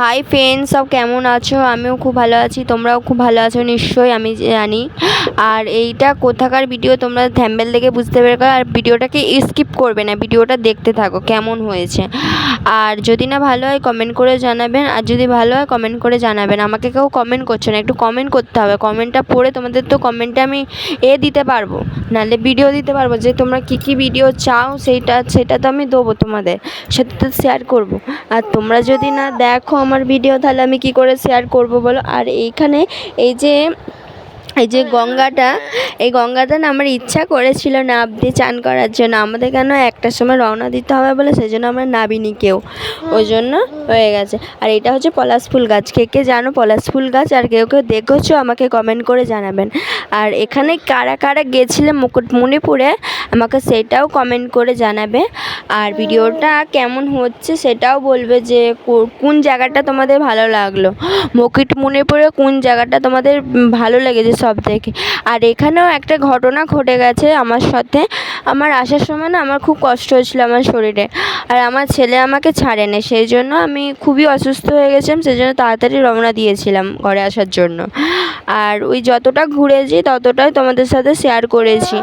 Hi friends, সব কেমন আছো? আমিও খুব ভালো আছি, তোমরাও খুব ভালো আছো নিশ্চয়ই, আমি জানি। আর এইটা কোথাকার ভিডিও তোমরা থ্যাম্বনেল দেখে বুঝতে পেরে, আর ভিডিওটাকে স্কিপ করবে না, ভিডিওটা দেখতে থাকো কেমন হয়েছে। আর যদি না ভালো হয় কমেন্ট করে জানাবেন, আর যদি ভালো হয় কমেন্ট করে জানাবেন। আমাকে কেউ কমেন্ট করছো না, একটু কমেন্ট করতে হবে। কমেন্টটা পড়ে তোমাদের তো কমেন্টে আমি দিতে পারবো, নাহলে ভিডিও দিতে পারবো যে তোমরা কী ভিডিও চাও, সেটা তো আমি দেবো, তোমাদের সাথে তো শেয়ার করবো। আর তোমরা যদি না দেখো আমার ভিডিও, তাহলে আমি কি করে শেয়ার করব বলো? আর এইখানে এই যে গঙ্গাটা না আমার ইচ্ছা করেছিল নাবতে, চান করার জন্য। আমাদের কেন একটার সময় রওনা দিতে হবে বলে সেই জন্য আমরা নাবিনি কেউ, ওই জন্য হয়ে গেছে। আর এটা হচ্ছে পলাশ ফুল গাছ। কে জানো পলাশ ফুল গাছ? আর কেউ দেখেছো আমাকে কমেন্ট করে জানাবেন। আর এখানে কারা কারা গেছিলে মুকুটমণিপুরে আমাকে সেটাও কমেন্ট করে জানাবে। আর ভিডিওটা কেমন হচ্ছে সেটাও বলবে, যে কোন জায়গাটা তোমাদের ভালো লাগলো, মুকুটমণিপুরে কোন জায়গাটা তোমাদের ভালো লেগেছে সব থেকে। আর এখানেও একটা ঘটনা ঘটে গেছে আমার সাথে। আমার আসার সময় না আমার খুব কষ্ট হয়েছিল আমার শরীরে, আর আমার ছেলে আমাকে ছাড়েনি, সেই জন্য আমি খুবই অসুস্থ হয়ে গেছিলাম, সেই জন্য তাড়াতাড়ি রওনা দিয়েছিলাম ঘরে আসার জন্য। আর ওই যতটা ঘুরেছি ততটাই তোমাদের সাথে শেয়ার করেছি।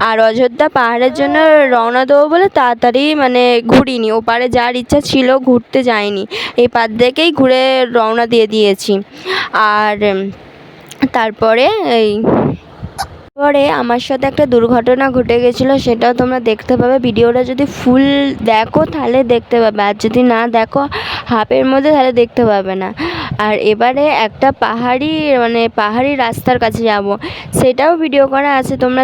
আর অযোধ্যা পাহাড়ের জন্য রওনা দেবো বলে তাড়াতাড়ি ঘুরিনি, ওপারে যার ইচ্ছা ছিল ঘুরতে যাইনি, এই পার থেকেই ঘুরে রওনা দিয়েছি। আর তারপরে আমার সাথে একটা দুর্ঘটনা ঘটে গেছিলো, সেটাও তোমরা দেখতে পাবে। ভিডিওটা যদি ফুল দেখো তাহলে দেখতে পাবে, আর যদি না দেখো হাফের মধ্যে তাহলে দেখতে পাবে না। আর এবারে একটা পাহাড়ি রাস্তার কাছে যাব, সেটাও ভিডিও করা আছে, তোমরা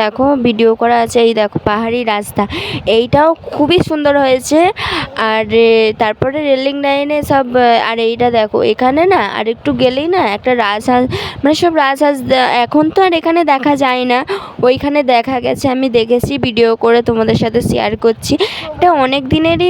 দেখো ভিডিও করা আছে। এই দেখো পাহাড়ি রাস্তা, এইটাও খুবই সুন্দর হয়েছে। আর তারপরে রেলিং লাইনে সব, আর এইটা দেখো এখানে না আর একটু গেলেই না একটা রাজহাঁস, সব রাজহাঁস এখন তো আর এখানে দেখা যায় না, ওইখানে দেখা গেছে, আমি দেখেছি, ভিডিও করে তোমাদের সাথে শেয়ার করছি। এটা অনেক দিনেরই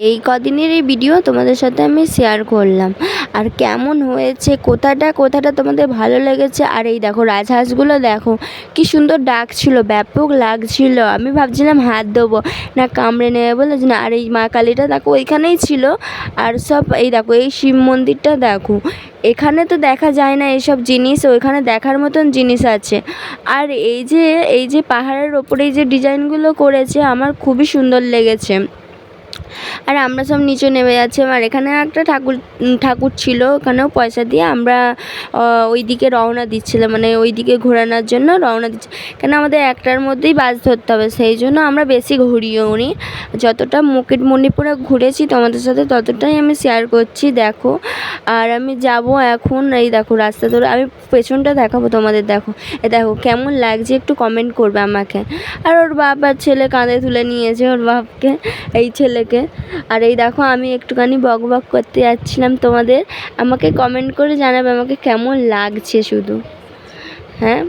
এই কদিনেরই ভিডিও তোমাদের সাথে আমি শেয়ার করলাম। আর কেমন হয়েছে, কোথাটা তোমাদের ভালো লেগেছে? আর এই দেখো রাজহাঁসগুলো দেখো কি সুন্দর ডাকছিল, ব্যাপক লাগছিল। আমি ভাবছিলাম হাত দেবো না কামড়ে নেবে বলে, না। আর এই মা কালীটা দেখো ওইখানেই ছিল। আর সব এই দেখো এই শিব মন্দিরটা দেখো, এখানে তো দেখা যায় না এইসব জিনিস, ওইখানে দেখার মতন জিনিস আছে। আর এই যে পাহাড়ের ওপরে এই যে ডিজাইনগুলো করেছে আমার খুবই সুন্দর লেগেছে। আর আমরা সব নিচে নেমে যাচ্ছিলাম, আর এখানে একটা ঠাকুর ছিল, ওখানেও পয়সা দিয়ে আমরা ওই দিকে রওনা দিচ্ছিলাম, ওই দিকে ঘোরানোর জন্য রওনা দিচ্ছি। কেন আমাদের একটার মধ্যেই বাস ধরতে হবে, সেই জন্য আমরা বেশি ঘুরিও নি। যতটা মুকুটমণিপুরে ঘুরেছি তোমাদের সাথে ততটাই আমি শেয়ার করছি, দেখো। আর আমি যাব এখন, এই দেখো রাস্তা ধরে, আমি পেছনটা দেখাবো তোমাদের, দেখো দেখো কেমন লাগছে, একটু কমেন্ট করবে আমাকে। আর ওর বাপ আর ছেলে কাঁধে তুলে নিয়েছে ওর বাপকে, এই ছেলেকে। আর এই দেখো আমি একটুখানি বক করতে যাচ্ছিলাম, তোমাদের আমাকে কমেন্ট করে জানাবে আমাকে কেমন লাগছে, শুধু হ্যাঁ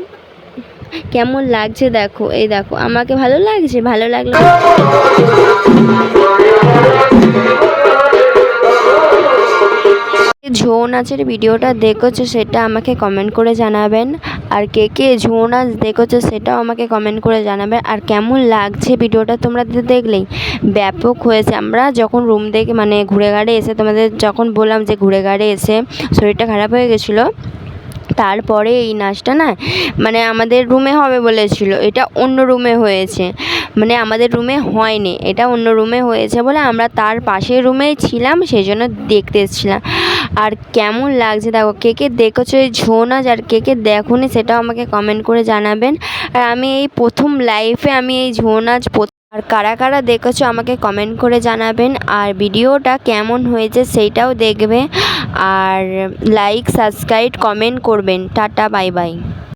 কেমন লাগছে দেখো। এই দেখো আমাকে ভালো লাগছে, ভালো লাগলো ঝৌ নাচের ভিডিওটা দেখেছো সেটা আমাকে কমেন্ট করে জানাবেন। আর কে ঝৌ নাচ দেখেছো সেটাও আমাকে কমেন্ট করে জানাবেন। আর কেমন লাগছে ভিডিওটা তোমরা দেখলেই ব্যাপক হয়েছে। আমরা যখন রুম থেকে ঘুরে ঘাড়ে এসে, তোমাদের যখন বললাম যে ঘুরে ঘাড়ে এসে শরীরটা খারাপ হয়ে গেছিলো, তারপরে এই নাচটা না আমাদের রুমে হবে বলেছিল, এটা অন্য রুমে হয়েছে, আমাদের রুমে হয়নি, এটা অন্য রুমে হয়েছে বলে আমরা তার পাশের রুমেই ছিলাম, সেই জন্য দেখতে এসেছিলাম। আর কেমন লাগছে দেখো, কে দেখেছো এই ঝৌ নাচ, আর কে দেখোনি সেটাও আমাকে কমেন্ট করে জানাবেন। আর আমি এই প্রথম লাইফে আমি এই ঝৌ নাচ, আর কারা দেখেছো আমাকে কমেন্ট করে জানাবেন। আর ভিডিওটা কেমন হয়েছে সেইটাও দেখবে, আর লাইক সাবস্ক্রাইব কমেন্ট করবেন। Tata, bye bye.